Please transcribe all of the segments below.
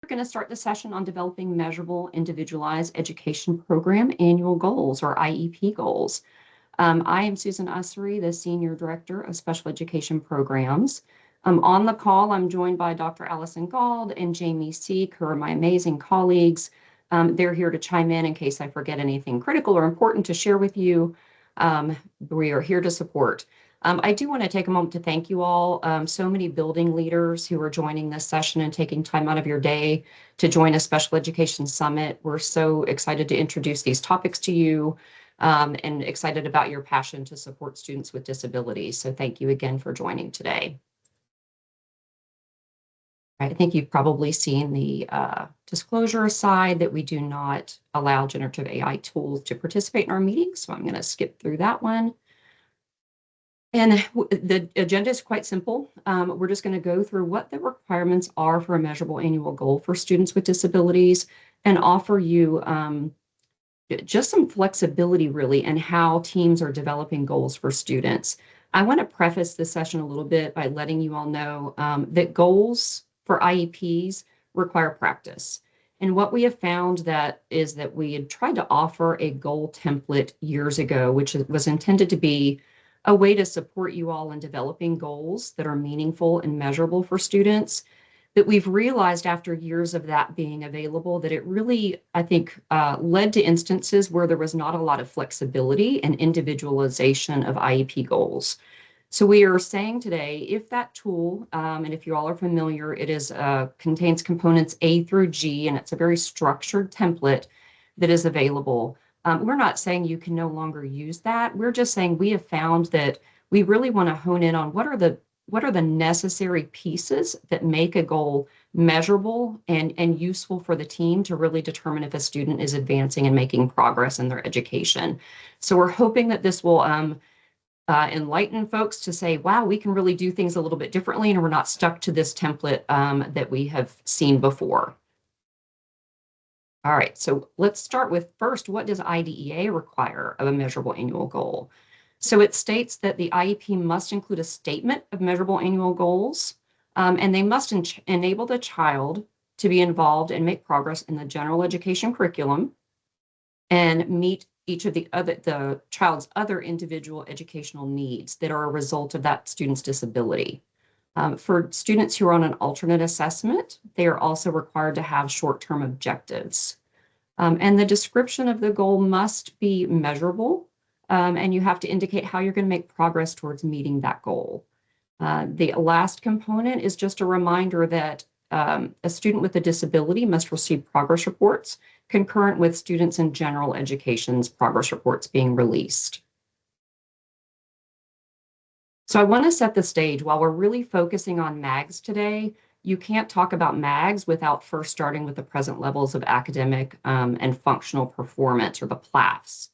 going to start the session on developing measurable individualized education program annual goals, or IEP goals. I am Susan Ussery, the Senior Director of Special Education Programs. On the call, I'm joined by Dr. Allison Gauld and Jamie Seek, who are my amazing colleagues. They're here to chime in case I forget anything critical or important to share with you. We are here to support. I do want to take a moment to thank you all. So many building leaders who are joining this session and taking time out of your day to join a special education summit. We're so excited to introduce these topics to you and excited about your passion to support students with disabilities. So thank you again for joining today. I think you've probably seen the disclosure aside that we do not allow generative AI tools to participate in our meetings. So I'm going to skip through that one. And the agenda is quite simple. We're just going to go through what the requirements are for a measurable annual goal for students with disabilities and offer you just some flexibility really in how teams are developing goals for students. I want to preface this session a little bit by letting you all know that goals for IEPs require practice. And what we have found is that we had tried to offer a goal template years ago, which was intended to be a way to support you all in developing goals that are meaningful and measurable for students. That we've realized after years of that being available that it really, I think, led to instances where there was not a lot of flexibility and individualization of IEP goals. So we are saying today, if that tool, and if you all are familiar, it is contains components A through G, and it's a very structured template that is available. We're not saying you can no longer use that. We're just saying we have found that we really want to hone in on what are the necessary pieces that make a goal measurable and useful for the team to really determine if a student is advancing and making progress in their education. So we're hoping that this will enlighten folks to say, wow, we can really do things a little bit differently and we're not stuck to this template that we have seen before. All right, so let's start with first, what does IDEA require of a measurable annual goal? So it states that the IEP must include a statement of measurable annual goals, and they must enable the child to be involved and make progress in the general education curriculum and meet each of the child's other individual educational needs that are a result of that student's disability. For students who are on an alternate assessment, they are also required to have short-term objectives. And the description of the goal must be measurable, and you have to indicate how you're going to make progress towards meeting that goal. The last component is just a reminder that a student with a disability must receive progress reports concurrent with students in general education's progress reports being released. So I want to set the stage. While we're really focusing on MAGs today, you can't talk about MAGs without first starting with the present levels of academic and functional performance, or the PLAFs.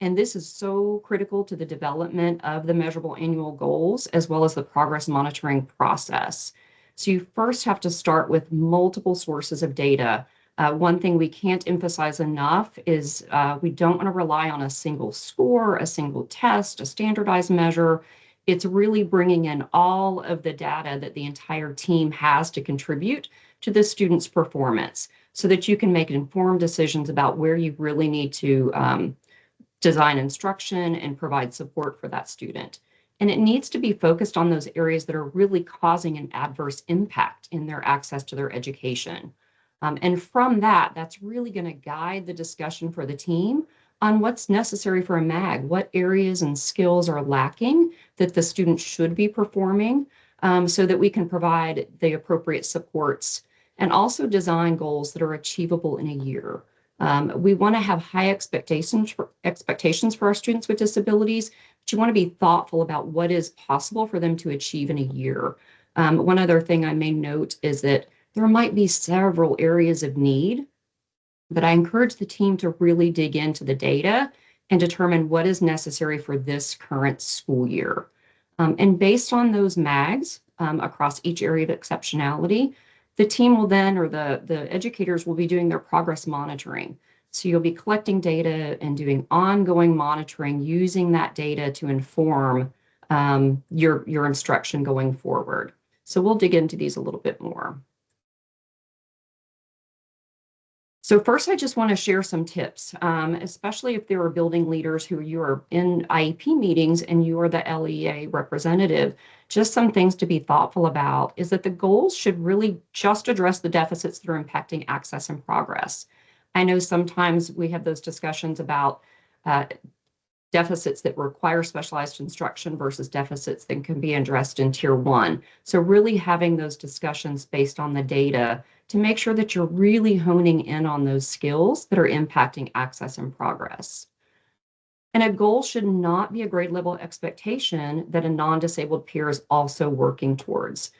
And this is so critical to the development of the measurable annual goals, as well as the progress monitoring process. So you first have to start with multiple sources of data. One thing we can't emphasize enough is we don't want to rely on a single score, a single test, a standardized measure. It's really bringing in all of the data that the entire team has to contribute to the student's performance so that you can make informed decisions about where you really need to design instruction and provide support for that student. And it needs to be focused on those areas that are really causing an adverse impact in their access to their education. And from that, that's really going to guide the discussion for the team on what's necessary for a MAG, what areas and skills are lacking that the student should be performing, so that we can provide the appropriate supports and also design goals that are achievable in a year. We want to have high expectations for our students with disabilities, but you want to be thoughtful about what is possible for them to achieve in a year. One other thing I may note is that there might be several areas of need, but I encourage the team to really dig into the data and determine what is necessary for this current school year. And based on those MAGs across each area of exceptionality, the team will then, or the educators will be doing their progress monitoring. So you'll be collecting data and doing ongoing monitoring, using that data to inform your instruction going forward. So we'll dig into these a little bit more. So first, I just want to share some tips, especially if there are building leaders who you are in IEP meetings and you are the LEA representative. Just some things to be thoughtful about is that the goals should really just address the deficits that are impacting access and progress. I know sometimes we have those discussions about uh, deficits that require specialized instruction versus deficits that can be addressed in tier one. So really having those discussions based on the data to make sure that you're really honing in on those skills that are impacting access and progress. And a goal should not be a grade level expectation that a non-disabled peer is also working towards.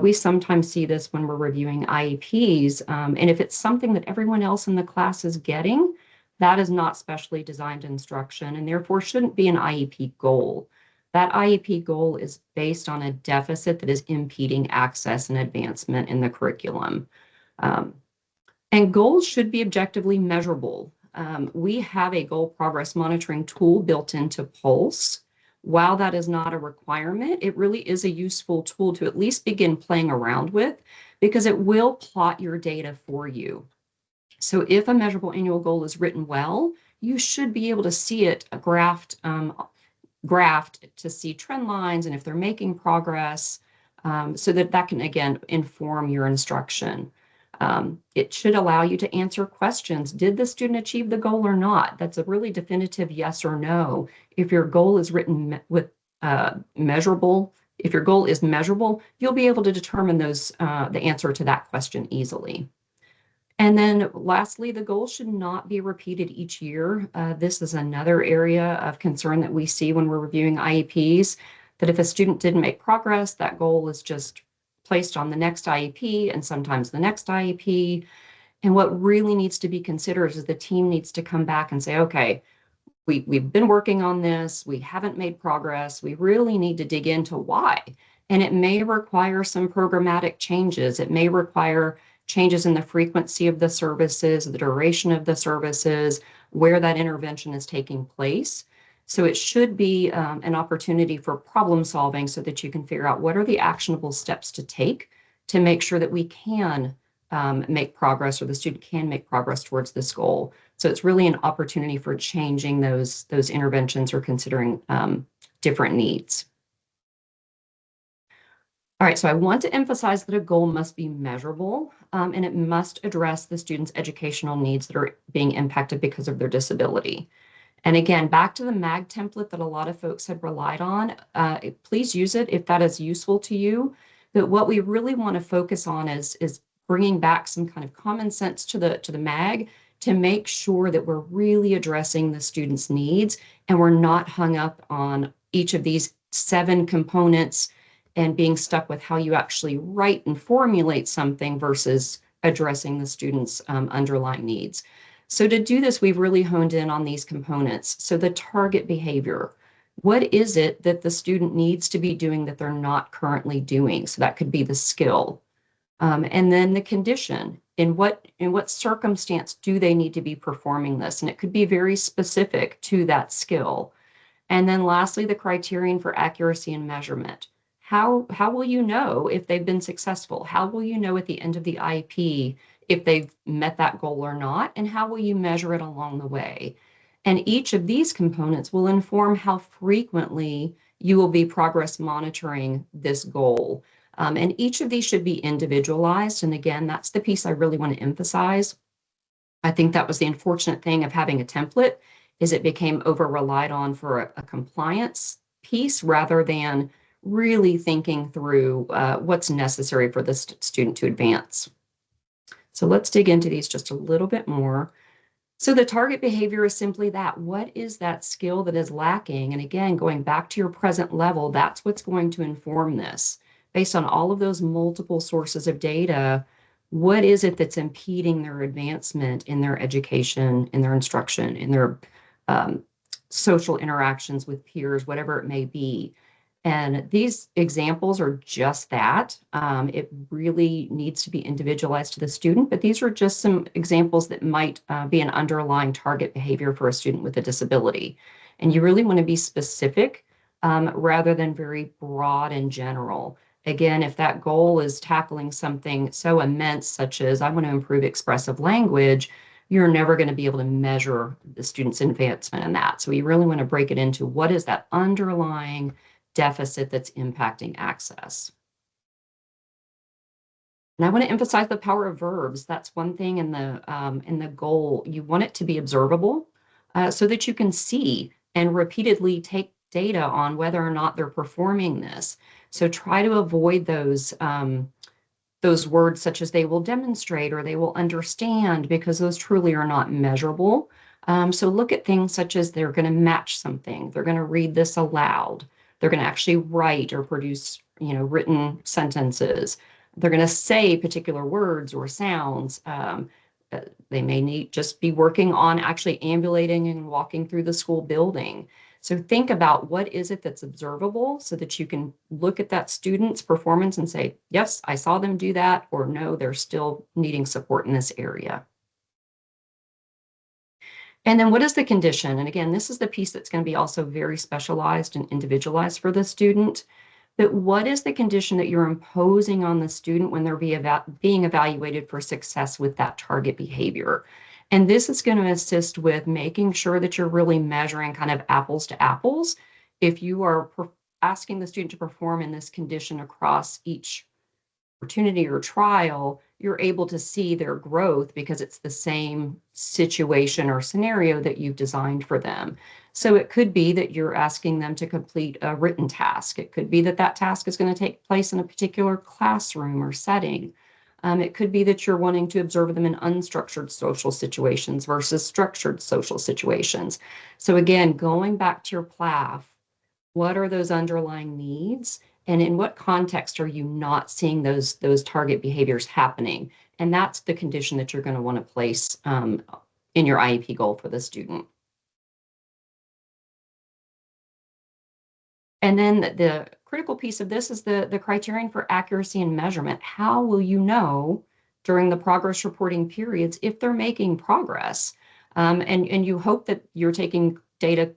We sometimes see this when we're reviewing IEPs, and if it's something that everyone else in the class is getting, that is not specially designed instruction and therefore shouldn't be an IEP goal. That IEP goal is based on a deficit that is impeding access and advancement in the curriculum. And goals should be objectively measurable. We have a goal progress monitoring tool built into Pulse. While that is not a requirement, it really is a useful tool to at least begin playing around with because it will plot your data for you. So if a measurable annual goal is written well, you should be able to see it graphed to see trend lines and if they're making progress, so that can, again, inform your instruction. It should allow you to answer questions. Did the student achieve the goal or not? That's a really definitive yes or no. If your goal is written with measurable, if your goal is measurable, you'll be able to determine the answer to that question easily. And then lastly, the goal should not be repeated each year. This is another area of concern that we see when we're reviewing IEPs, that if a student didn't make progress, that goal is just placed on the next IEP and sometimes the next IEP. And what really needs to be considered is the team needs to come back and say, okay, we've been working on this, we haven't made progress, we really need to dig into why. And it may require some programmatic changes. It may require changes in the frequency of the services, the duration of the services, where that intervention is taking place. So it should be an opportunity for problem solving so that you can figure out what are the actionable steps to take to make sure that we can make progress or the student can make progress towards this goal. So it's really an opportunity for changing those interventions or considering different needs. All right, so I want to emphasize that a goal must be measurable and it must address the student's educational needs that are being impacted because of their disability. And again, back to the MAG template that a lot of folks had relied on, please use it if that is useful to you. But what we really want to focus on is bringing back some kind of common sense to the MAG to make sure that we're really addressing the student's needs and we're not hung up on each of these 7 components and being stuck with how you actually write and formulate something versus addressing the student's underlying needs. So to do this, we've really honed in on these components. So the target behavior, what is it that the student needs to be doing that they're not currently doing? So that could be the skill. And then the condition, in what circumstance do they need to be performing this? And it could be very specific to that skill. And then lastly, the criterion for accuracy and measurement. How will you know if they've been successful? How will you know at the end of the IEP if they've met that goal or not? And how will you measure it along the way? And each of these components will inform how frequently you will be progress monitoring this goal. And each of these should be individualized. And again, that's the piece I really want to emphasize. I think that was the unfortunate thing of having a template is it became over relied on for a compliance piece rather than really thinking through what's necessary for the student to advance. So let's dig into these just a little bit more. So the target behavior is simply that. What is that skill that is lacking? And again, going back to your present level, that's what's going to inform this. Based on all of those multiple sources of data, what is it that's impeding their advancement in their education, in their instruction, in their social interactions with peers, whatever it may be? And these examples are just that. It really needs to be individualized to the student, but these are just some examples that might be an underlying target behavior for a student with a disability. And you really want to be specific rather than very broad and general. Again, if that goal is tackling something so immense, such as I want to improve expressive language, you're never going to be able to measure the student's advancement in that. So we really want to break it into what is that underlying deficit that's impacting access. And I want to emphasize the power of verbs. That's one thing in the goal. You want it to be observable so that you can see and repeatedly take data on whether or not they're performing this. So try to avoid those words such as they will demonstrate or they will understand, because those truly are not measurable. So look at things such as they're going to match something, they're going to read this aloud, they're going to actually write or produce, written sentences, they're going to say particular words or sounds. They may need just be working on actually ambulating and walking through the school building. So think about what is it that's observable so that you can look at that student's performance and say, yes, I saw them do that, or no, they're still needing support in this area. And then what is the condition? And again, this is the piece that's going to be also very specialized and individualized for the student. But what is the condition that you're imposing on the student when they're being evaluated for success with that target behavior? And this is going to assist with making sure that you're really measuring kind of apples to apples. If you are asking the student to perform in this condition across each opportunity or trial, you're able to see their growth because it's the same situation or scenario that you've designed for them. So it could be that you're asking them to complete a written task. It could be that that task is going to take place in a particular classroom or setting. It could be that you're wanting to observe them in unstructured social situations versus structured social situations. So again, going back to your PLAF, what are those underlying needs? And in what context are you not seeing those target behaviors happening? And that's the condition that you're going to want to place in your IEP goal for the student. And then the critical piece of this is the criterion for accuracy and measurement. How will you know during the progress reporting periods if they're making progress? And you hope that you're taking data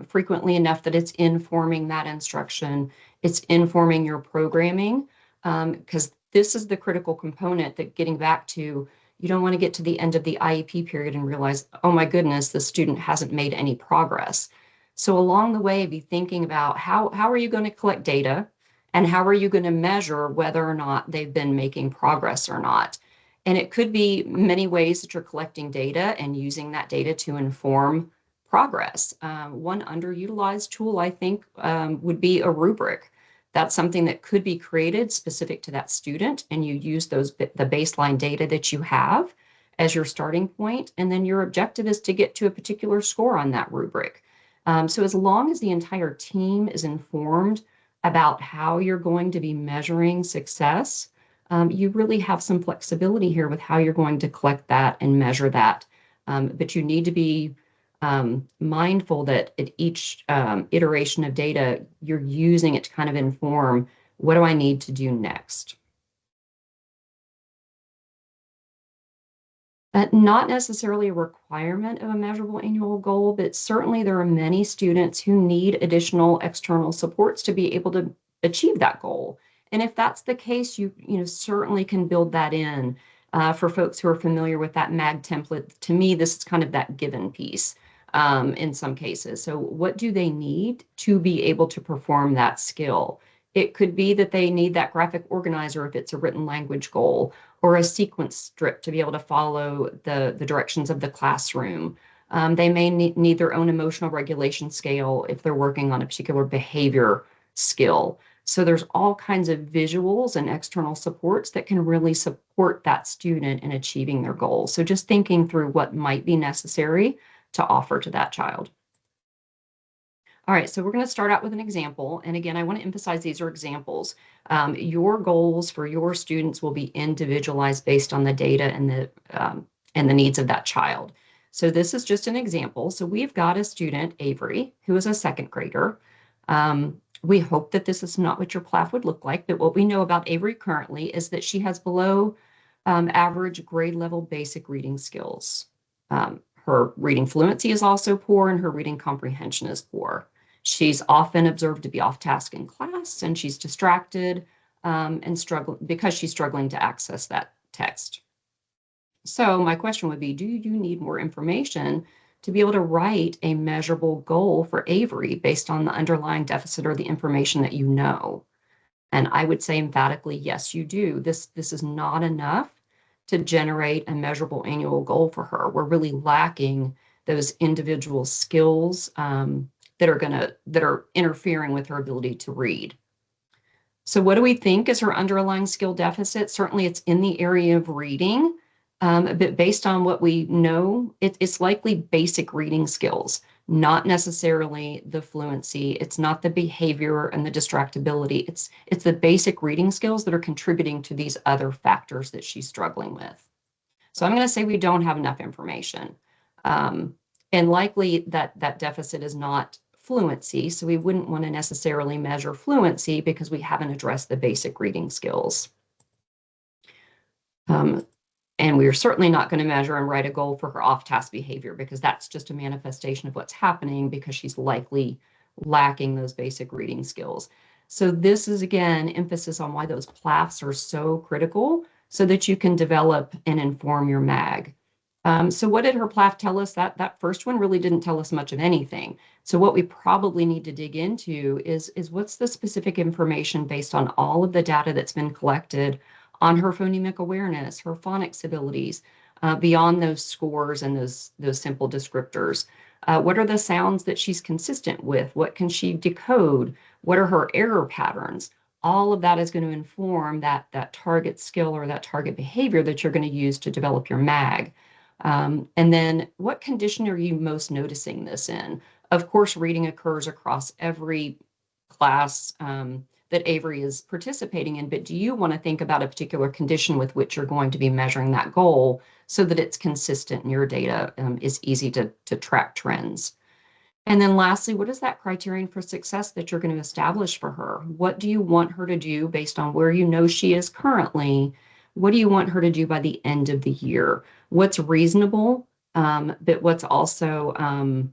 frequently enough that it's informing that instruction, it's informing your programming, because this is the critical component that getting back to, you don't want to get to the end of the IEP period and realize, oh my goodness, the student hasn't made any progress. So along the way, be thinking about how are you going to collect data and how are you going to measure whether or not they've been making progress or not. And it could be many ways that you're collecting data and using that data to inform progress. One underutilized tool, I think, would be a rubric. That's something that could be created specific to that student, and you use the baseline data that you have as your starting point, and then your objective is to get to a particular score on that rubric. So as long as the entire team is informed about how you're going to be measuring success, you really have some flexibility here with how you're going to collect that and measure that. But you need to be mindful that at each iteration of data, you're using it to kind of inform, what do I need to do next? Not necessarily a requirement of a measurable annual goal, but certainly there are many students who need additional external supports to be able to achieve that goal. And if that's the case, you certainly can build that in. For folks who are familiar with that MAG template, to me, this is kind of that given piece in some cases. So what do they need to be able to perform that skill? It could be that they need that graphic organizer if it's a written language goal, or a sequence strip to be able to follow the directions of the classroom. They may need their own emotional regulation scale if they're working on a particular behavior skill. So there's all kinds of visuals and external supports that can really support that student in achieving their goals. So just thinking through what might be necessary to offer to that child. All right, so we're going to start out with an example. And again, I want to emphasize these are examples. Your goals for your students will be individualized based on the data and the needs of that child. So this is just an example. So we've got a student, Avery, who is a second grader. We hope that this is not what your PLAF would look like, but what we know about Avery currently is that she has below average grade level basic reading skills. Her reading fluency is also poor, and her reading comprehension is poor. She's often observed to be off task in class, and she's distracted and struggling because she's struggling to access that text. So my question would be, do you need more information to be able to write a measurable goal for Avery based on the underlying deficit or the information that you know? And I would say emphatically, yes, you do. This is not enough to generate a measurable annual goal for her. We're really lacking those individual skills that are interfering with her ability to read. So what do we think is her underlying skill deficit? Certainly it's in the area of reading, but based on what we know, it's likely basic reading skills, not necessarily the fluency. It's not the behavior and the distractibility. It's the basic reading skills that are contributing to these other factors that she's struggling with. So I'm going to say we don't have enough information. Um, and likely that deficit is not fluency. So we wouldn't want to necessarily measure fluency because we haven't addressed the basic reading skills. And we're certainly not going to measure and write a goal for her off-task behavior because that's just a manifestation of what's happening because she's likely lacking those basic reading skills. So this is, again, emphasis on why those PLAFs are so critical so that you can develop and inform your MAG. So what did her PLAF tell us? That first one really didn't tell us much of anything. So what we probably need to dig into is what's the specific information based on all of the data that's been collected on her phonemic awareness, her phonics abilities, beyond those scores and those simple descriptors. What are the sounds that she's consistent with? What can she decode? What are her error patterns? All of that is going to inform that target skill or that target behavior that you're going to use to develop your MAG. And then what condition are you most noticing this in? Of course, reading occurs across every class that Avery is participating in, but do you want to think about a particular condition with which you're going to be measuring that goal so that it's consistent and your data is easy to track trends? And then lastly, what is that criterion for success that you're going to establish for her? What do you want her to do based on where you know she is currently? What do you want her to do by the end of the year? What's reasonable, but what's also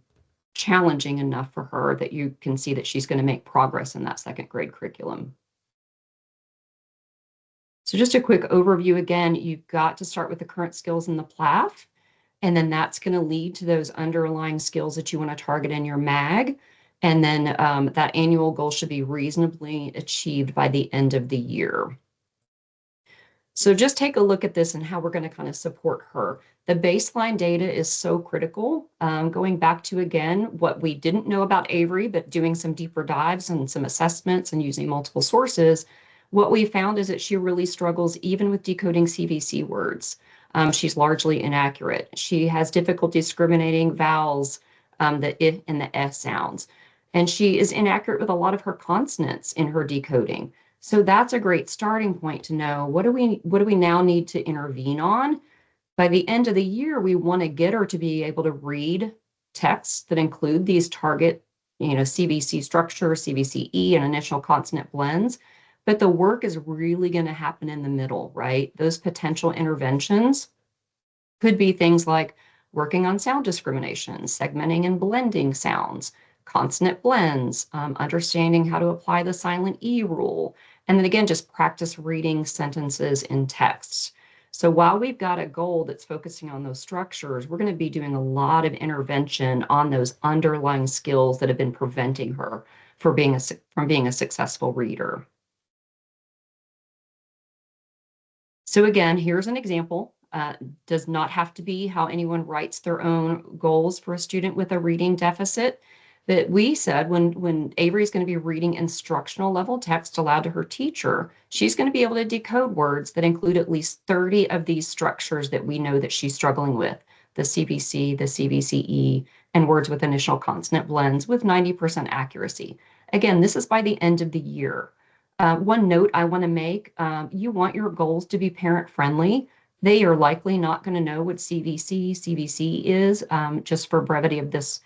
challenging enough for her that you can see that she's going to make progress in that second grade curriculum? So just a quick overview again, you've got to start with the current skills in the PLAF. And then that's going to lead to those underlying skills that you want to target in your MAG. And then that annual goal should be reasonably achieved by the end of the year. So just take a look at this and how we're going to kind of support her. The baseline data is so critical. Going back to, again, what we didn't know about Avery, but doing some deeper dives and some assessments and using multiple sources, what we found is that she really struggles even with decoding CVC words. She's largely inaccurate. She has difficulty discriminating vowels, the I and the S sounds. And she is inaccurate with a lot of her consonants in her decoding. So that's a great starting point to know what do we now need to intervene on. By the end of the year, we want to get her to be able to read texts that include these target, CVC structure, CVCE, and initial consonant blends. But the work is really going to happen in the middle, right? Those potential interventions could be things like working on sound discrimination, segmenting and blending sounds, consonant blends, understanding how to apply the silent E rule, and then again, just practice reading sentences in texts. So while we've got a goal that's focusing on those structures, we're going to be doing a lot of intervention on those underlying skills that have been preventing her from being a successful reader. So again, here's an example. Does not have to be how anyone writes their own goals for a student with a reading deficit. But we said when Avery is going to be reading instructional level text aloud to her teacher, she's going to be able to decode words that include at least 30 of these structures that we know that she's struggling with, the CVC, the CVCE, and words with initial consonant blends with 90% accuracy. Again, this is by the end of the year. One note I want to make, you want your goals to be parent friendly. They are likely not going to know what CVC, CVC is. Just for brevity of this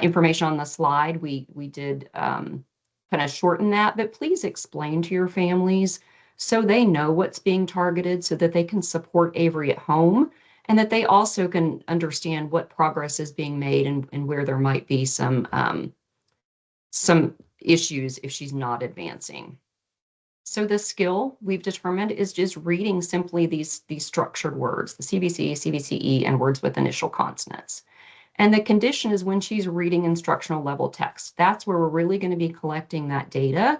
information on the slide, we did kind of shorten that, but please explain to your families so they know what's being targeted so that they can support Avery at home and that they also can understand what progress is being made and where there might be some issues if she's not advancing. So the skill we've determined is just reading simply these structured words, the CBC, CBCE, and words with initial consonants. And the condition is when she's reading instructional level text. That's where we're really going to be collecting that data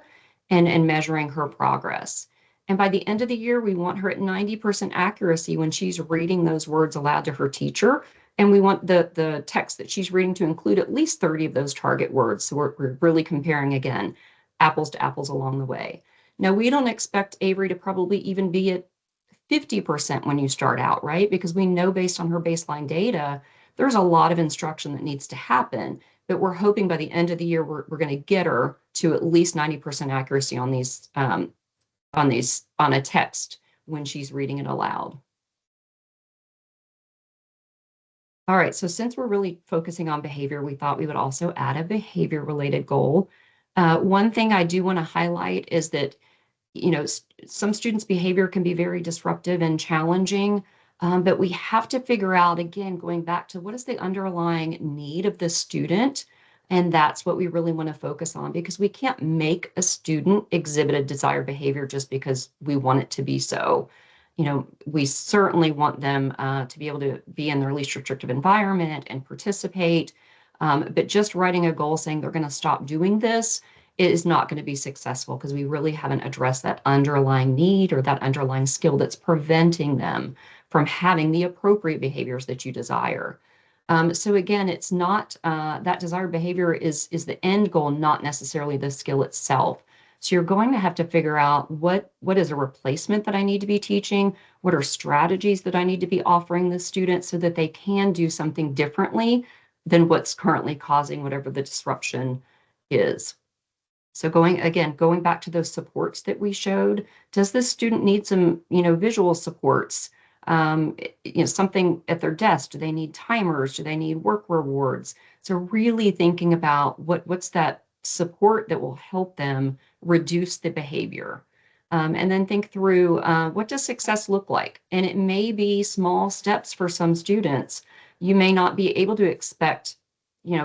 and measuring her progress. And by the end of the year, we want her at 90% accuracy when she's reading those words aloud to her teacher. And we want the text that she's reading to include at least 30 of those target words. So we're really comparing, again, apples to apples along the way. Now, we don't expect Avery to probably even be at 50% when you start out, right? Because we know based on her baseline data, there's a lot of instruction that needs to happen, but we're hoping by the end of the year, we're going to get her to at least 90% accuracy on a text when she's reading it aloud. All right, so since we're really focusing on behavior, we thought we would also add a behavior related goal. One thing I do want to highlight is that some students' behavior can be very disruptive and challenging, but we have to figure out, again, going back to what is the underlying need of the student. And that's what we really want to focus on, because we can't make a student exhibit a desired behavior just because we want it to be so. We certainly want them to be able to be in their least restrictive environment and participate. But just writing a goal saying they're going to stop doing this is not going to be successful, because we really haven't addressed that underlying need or that underlying skill that's preventing them from having the appropriate behaviors that you desire. So again, it's not that desired behavior is the end goal, not necessarily the skill itself. So you're going to have to figure out what is a replacement that I need to be teaching, what are strategies that I need to be offering the students so that they can do something differently than what's currently causing whatever the disruption is. So going back to those supports that we showed, does this student need some, visual supports? Something at their desk? Do they need timers? Do they need work rewards? So really thinking about what's that support that will help them reduce the behavior. And then think through what does success look like? And it may be small steps for some students. You may not be able to expect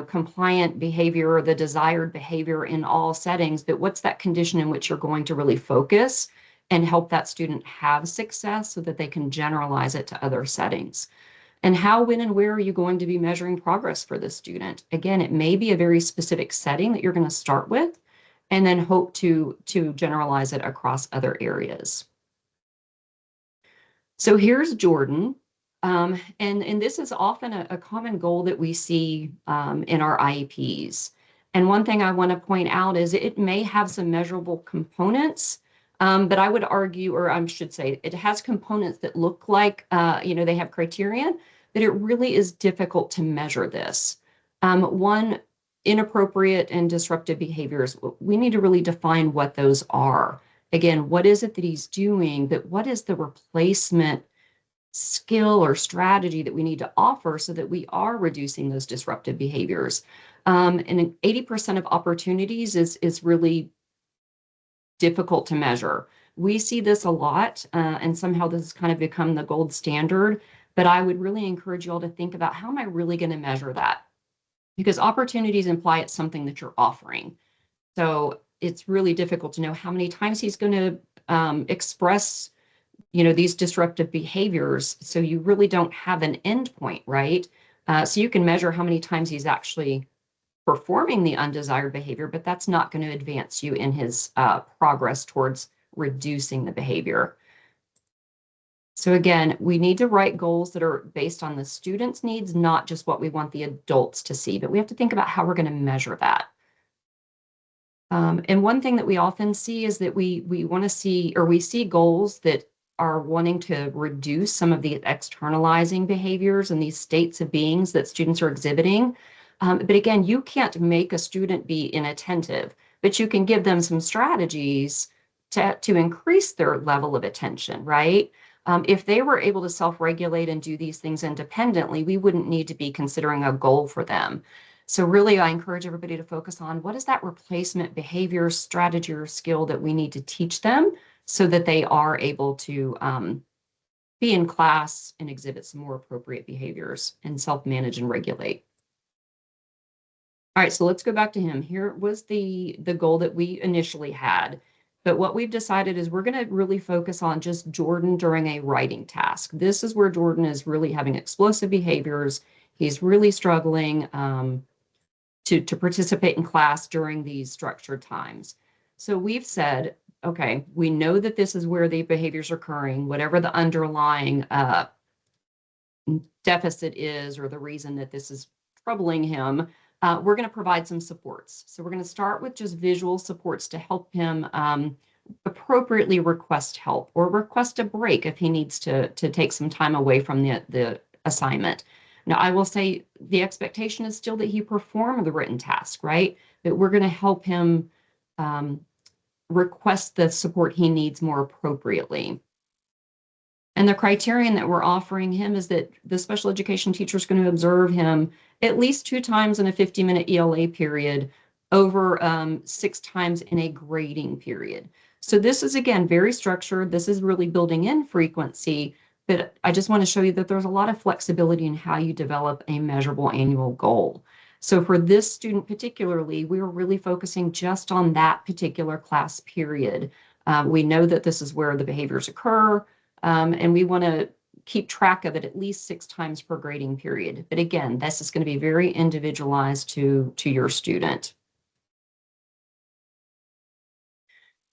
compliant behavior or the desired behavior in all settings, but what's that condition in which you're going to really focus and help that student have success so that they can generalize it to other settings? And how, when, and where are you going to be measuring progress for the student? Again, it may be a very specific setting that you're going to start with and then hope to generalize it across other areas. So here's Jordan. And this is often a common goal that we see in our IEPs. And one thing I want to point out is it may have some measurable components, but I would argue, or I should say, it has components that look like, they have criterion, but it really is difficult to measure this. One, inappropriate and disruptive behaviors. We need to really define what those are. Again, what is it that he's doing, but what is the replacement skill or strategy that we need to offer so that we are reducing those disruptive behaviors? And 80% of opportunities is really difficult to measure. We see this a lot, and somehow this has kind of become the gold standard, but I would really encourage you all to think about, how am I really going to measure that? Because opportunities imply it's something that you're offering. So it's really difficult to know how many times he's going to express these disruptive behaviors. So you really don't have an end point, right? So you can measure how many times he's actually performing the undesired behavior, but that's not going to advance you in his progress towards reducing the behavior. So again, we need to write goals that are based on the student's needs, not just what we want the adults to see, but we have to think about how we're going to measure that. And one thing that we often see is that we want to see, or we see goals that are wanting to reduce some of the externalizing behaviors and these states of beings that students are exhibiting. But again, you can't make a student be inattentive, but you can give them some strategies to increase their level of attention, right? If they were able to self-regulate and do these things independently, we wouldn't need to be considering a goal for them. So really, I encourage everybody to focus on what is that replacement behavior, strategy, or skill that we need to teach them so that they are able to be in class and exhibit some more appropriate behaviors and self-manage and regulate. All right, so let's go back to him. Here was the goal that we initially had. But what we've decided is we're going to really focus on just Jordan during a writing task. This is where Jordan is really having explosive behaviors. He's really struggling to participate in class during these structured times. So we've said, okay, we know that this is where the behaviors are occurring, whatever the underlying deficit is or the reason that this is troubling him, we're going to provide some supports. So we're going to start with just visual supports to help him appropriately request help or request a break if he needs to take some time away from the assignment. Now, I will say the expectation is still that he perform the written task, right? But we're going to help him request the support he needs more appropriately. And the criterion that we're offering him is that the special education teacher is going to observe him at least 2 times in a 50-minute ELA period over 6 times in a grading period. So this is, again, very structured. This is really building in frequency, but I just want to show you that there's a lot of flexibility in how you develop a measurable annual goal. So for this student particularly, we are really focusing just on that particular class period. We know that this is where the behaviors occur. And we want to keep track of it at least 6 times per grading period. But again, this is going to be very individualized to your student.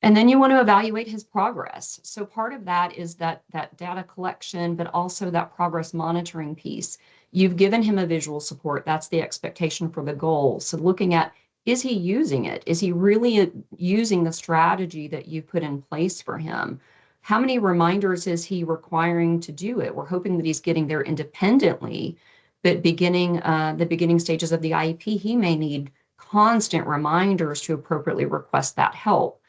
And then you want to evaluate his progress. So part of that is that data collection, but also that progress monitoring piece. You've given him a visual support. That's the expectation for the goal. So looking at, is he using it? Is he really using the strategy that you put in place for him? How many reminders is he requiring to do it? We're hoping that he's getting there independently, but the beginning stages of the IEP, he may need constant reminders to appropriately request that help.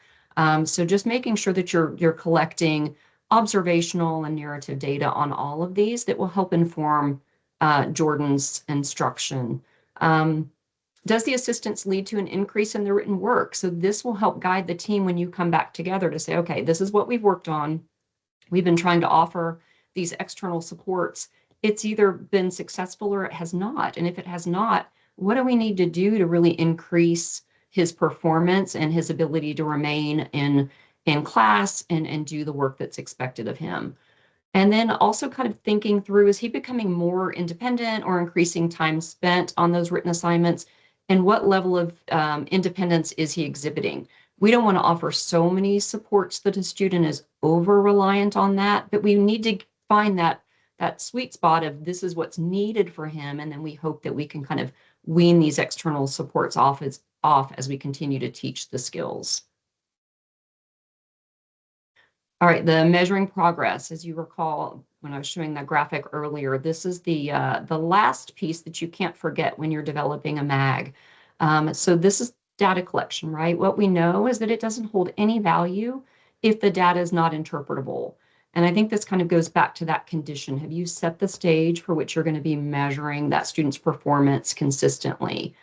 So just making sure that you're collecting observational and narrative data on all of these that will help inform Jordan's instruction. Does the assistance lead to an increase in the written work? So this will help guide the team when you come back together to say, okay, this is what we've worked on. We've been trying to offer these external supports. It's either been successful or it has not. And if it has not, what do we need to do to really increase his performance and his ability to remain in class and do the work that's expected of him? And then also kind of thinking through, is he becoming more independent or increasing time spent on those written assignments? And what level of independence is he exhibiting? We don't want to offer so many supports that a student is over-reliant on that, but we need to find that sweet spot of this is what's needed for him, and then we hope that we can kind of wean these external supports off as we continue to teach the skills. All right, the measuring progress, as you recall, when I was showing that graphic earlier, this is the last piece that you can't forget when you're developing a MAG. So this is data collection, right? What we know is that it doesn't hold any value if the data is not interpretable. And I think this kind of goes back to that condition. Have you set the stage for which you're going to be measuring that student's performance consistently?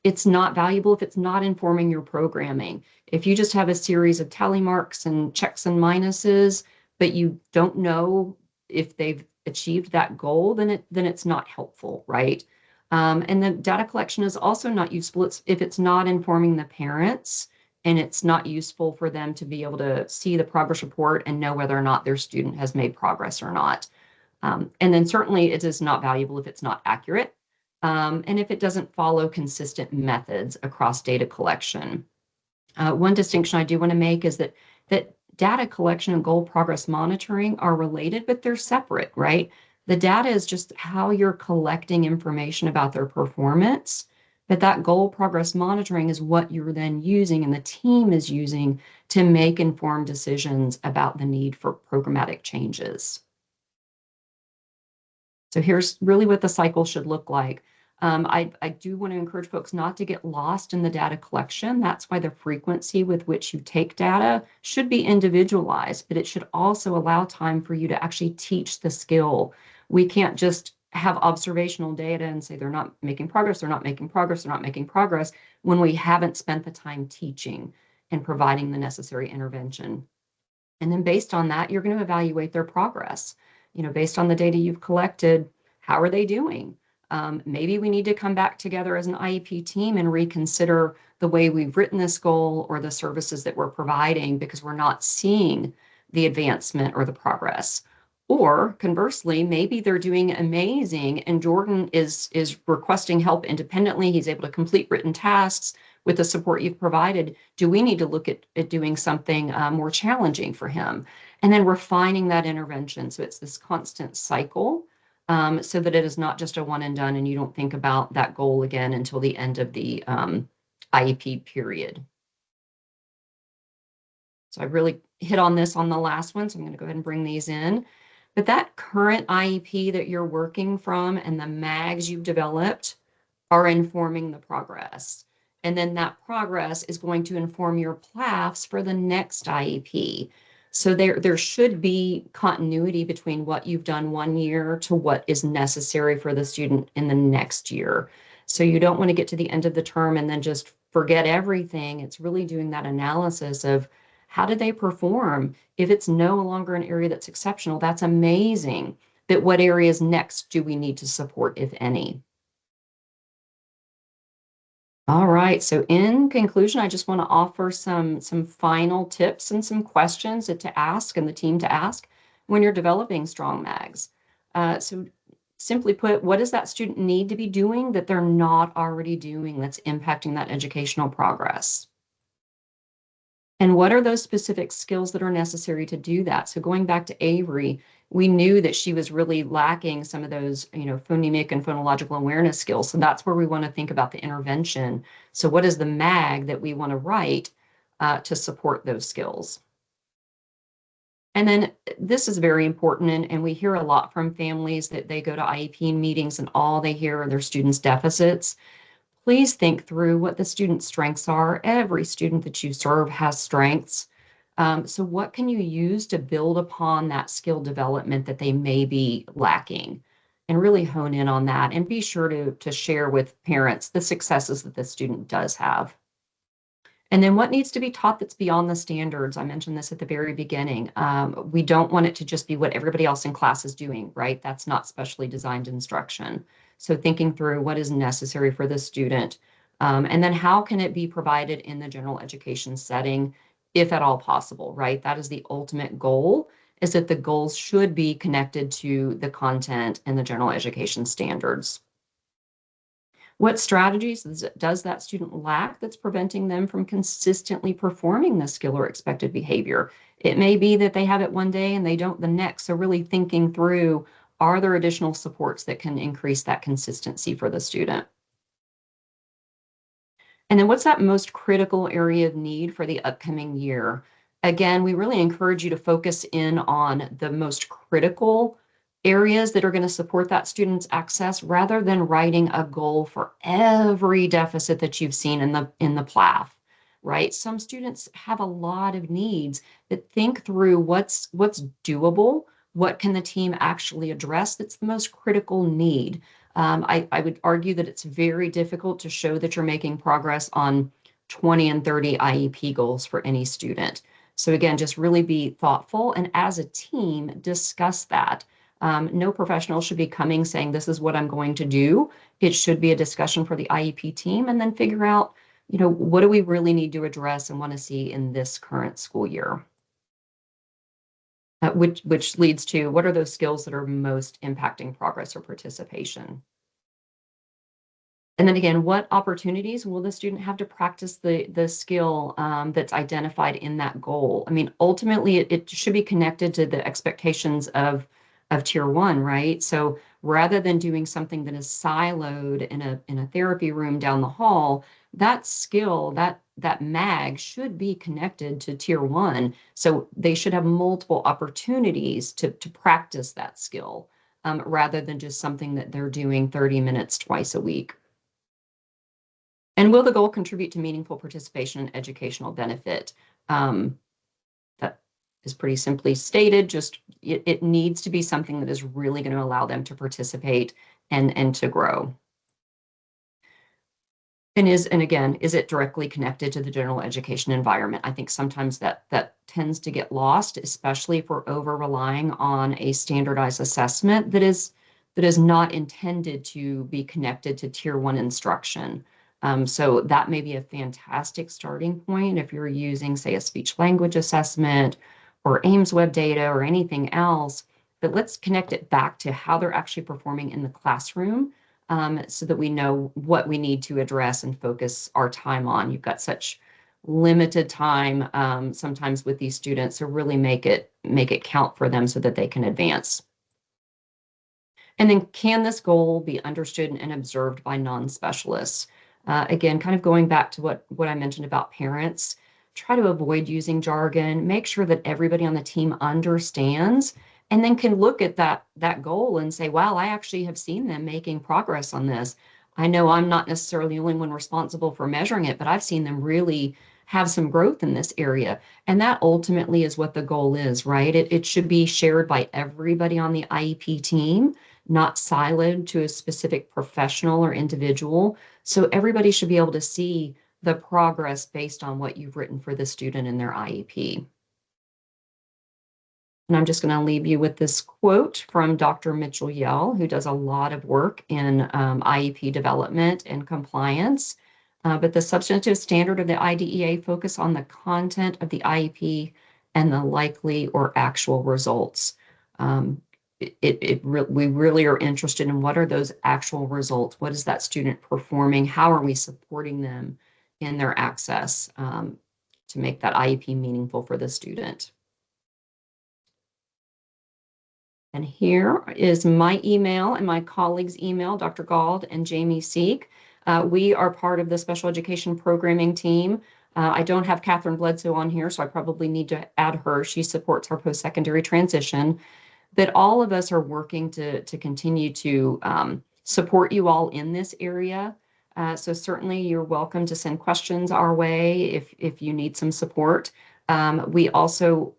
It's not valuable if it's not informing your programming. If you just have a series of tally marks and checks and minuses, but you don't know if they've achieved that goal, then it's not helpful, right? And then data collection is also not useful if it's not informing the parents and it's not useful for them to be able to see the progress report and know whether or not their student has made progress or not. And then certainly it is not valuable if it's not accurate. And if it doesn't follow consistent methods across data collection. One distinction I do want to make is that data collection and goal progress monitoring are related, but they're separate, right? The data is just how you're collecting information about their performance, but that goal progress monitoring is what you're then using and the team is using to make informed decisions about the need for programmatic changes. So here's really what the cycle should look like. I do want to encourage folks not to get lost in the data collection. That's why the frequency with which you take data should be individualized, but it should also allow time for you to actually teach the skill. We can't just have observational data and say they're not making progress, they're not making progress, they're not making progress when we haven't spent the time teaching and providing the necessary intervention. And then based on that, you're going to evaluate their progress. Based on the data you've collected, how are they doing? Maybe we need to come back together as an IEP team and reconsider the way we've written this goal or the services that we're providing because we're not seeing the advancement or the progress. Or conversely, maybe they're doing amazing and Jordan is requesting help independently. He's able to complete written tasks with the support you've provided. Do we need to look at doing something more challenging for him? And then refining that intervention. So it's this constant cycle, so that it is not just a one and done and you don't think about that goal again until the end of the IEP period. So I really hit on this on the last one, so I'm going to go ahead and bring these in. But that current IEP that you're working from and the MAGs you've developed are informing the progress. And then that progress is going to inform your PLAFs for the next IEP. So there should be continuity between what you've done one year to what is necessary for the student in the next year. So you don't want to get to the end of the term and then just forget everything. It's really doing that analysis of how did they perform? If it's no longer an area that's exceptional, that's amazing. But what areas next do we need to support, if any? All right, so in conclusion, I just want to offer some final tips and some questions to ask and the team to ask when you're developing strong MAGs. So simply put, what does that student need to be doing that they're not already doing that's impacting that educational progress? And what are those specific skills that are necessary to do that? So going back to Avery, we knew that she was really lacking some of those, phonemic and phonological awareness skills. So that's where we want to think about the intervention. So what is the MAG that we want to write to support those skills? And then this is very important, and we hear a lot from families that they go to IEP meetings and all they hear are their students' deficits. Please think through what the student's strengths are. Every student that you serve has strengths. So what can you use to build upon that skill development that they may be lacking? And really hone in on that and be sure to share with parents the successes that the student does have. And then what needs to be taught that's beyond the standards? I mentioned this at the very beginning. We don't want it to just be what everybody else in class is doing, right? That's not specially designed instruction. So thinking through what is necessary for the student, and then how can it be provided in the general education setting, if at all possible, right? That is the ultimate goal, is that the goals should be connected to the content and the general education standards. What strategies does that student lack that's preventing them from consistently performing the skill or expected behavior? It may be that they have it one day and they don't the next. So really thinking through, are there additional supports that can increase that consistency for the student? And then what's that most critical area of need for the upcoming year? Again, we really encourage you to focus in on the most critical areas that are going to support that student's access rather than writing a goal for every deficit that you've seen in the PLAF, right? Some students have a lot of needs, but think through what's doable, what can the team actually address that's the most critical need. I would argue that it's very difficult to show that you're making progress on 20 and 30 IEP goals for any student. So again, just really be thoughtful and as a team, discuss that. No professional should be coming saying, this is what I'm going to do. It should be a discussion for the IEP team and then figure out, what do we really need to address and want to see in this current school year? Which leads to what are those skills that are most impacting progress or participation? And then again, what opportunities will the student have to practice the skill that's identified in that goal? I mean, ultimately, it should be connected to the expectations of tier one, right? So rather than doing something that is siloed in a therapy room down the hall, that skill, that MAG should be connected to tier one. So they should have multiple opportunities to practice that skill rather than just something that they're doing 30 minutes twice a week. And will the goal contribute to meaningful participation and educational benefit? That is pretty simply stated. Just it needs to be something that is really going to allow them to participate and to grow. And again, is it directly connected to the general education environment? I think sometimes that tends to get lost, especially if we're over relying on a standardized assessment that is that is not intended to be connected to Tier 1 instruction. So that may be a fantastic starting point if you're using, say, a speech language assessment or Ames web data or anything else. But let's connect it back to how they're actually performing in the classroom, so that we know what we need to address and focus our time on. You've got such limited time sometimes with these students, so really make it count for them so that they can advance. And then, can this goal be understood and observed by non-specialists? Again, kind of going back to what I mentioned about parents, try to avoid using jargon, make sure that everybody on the team understands, and then can look at that goal and say, wow, I actually have seen them making progress on this. I know I'm not necessarily the only one responsible for measuring it, but I've seen them really have some growth in this area. And that ultimately is what the goal is, right? It should be shared by everybody on the IEP team, not siloed to a specific professional or individual. So everybody should be able to see the progress based on what you've written for the student in their IEP. And I'm just going to leave you with this quote from Dr. Mitchell Yell, who does a lot of work in IEP development and compliance. But the substantive standard of the IDEA focus on the content of the IEP and the likely or actual results. We really are interested in what are those actual results? What is that student performing? How are we supporting them in their access to make that IEP meaningful for the student? And here is my email and my colleague's email, Dr. Gauld and Jamie Seek. We are part of the special education programming team. I don't have Catherine Bledsoe on here, so I probably need to add her. She supports our post-secondary transition. But all of us are working to continue to support you all in this area. So certainly you're welcome to send questions our way if you need some support. We also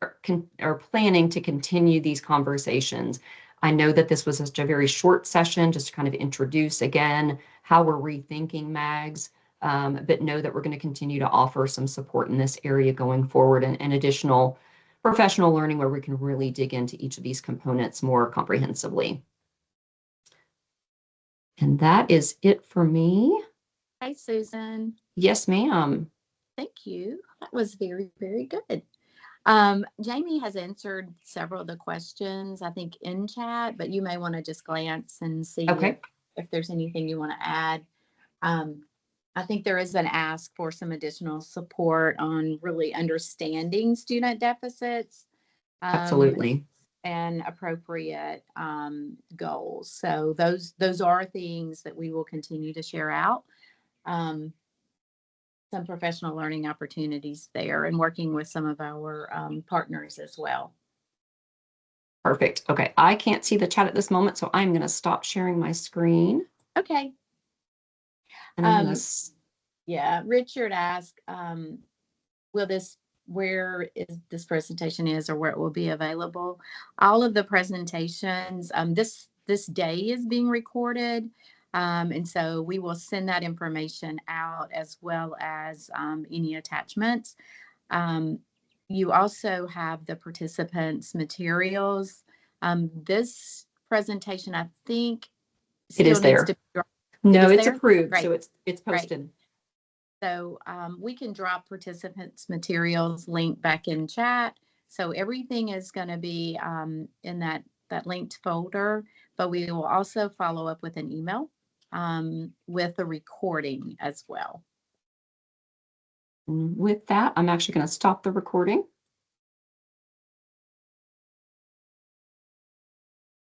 are planning to continue these conversations. I know that this was just a very short session, just to kind of introduce again how we're rethinking MAGs, but know that we're going to continue to offer some support in this area going forward, and additional professional learning where we can really dig into each of these components more comprehensively. And that is it for me. Hi, Susan. Yes, ma'am. Thank you. That was very, very good. Jamie has answered several of the questions, I think, in chat, but you may want to just glance and see Okay. if there's anything you want to add. I think there is an ask for some additional support on really understanding student deficits Absolutely. and appropriate goals. So those are things that we will continue to share out. Some professional learning opportunities there and working with some of our partners as well. Perfect. Okay. I can't see the chat at this moment, so I'm going to stop sharing my screen. Okay. And I'm going to... Yeah, Richard asked, where is this presentation is or where it will be available? All of the presentations, this day is being recorded. And so we will send that information out as well as any attachments. You also have the participants' materials. This presentation, I think, It is needs there. to be. No, it's there? approved. Great. So it's posted. Great. So we can drop participants' materials link back in chat. So everything is going to be in that linked folder, but we will also follow up with an email with a recording as well. And with that, I'm actually going to stop the recording.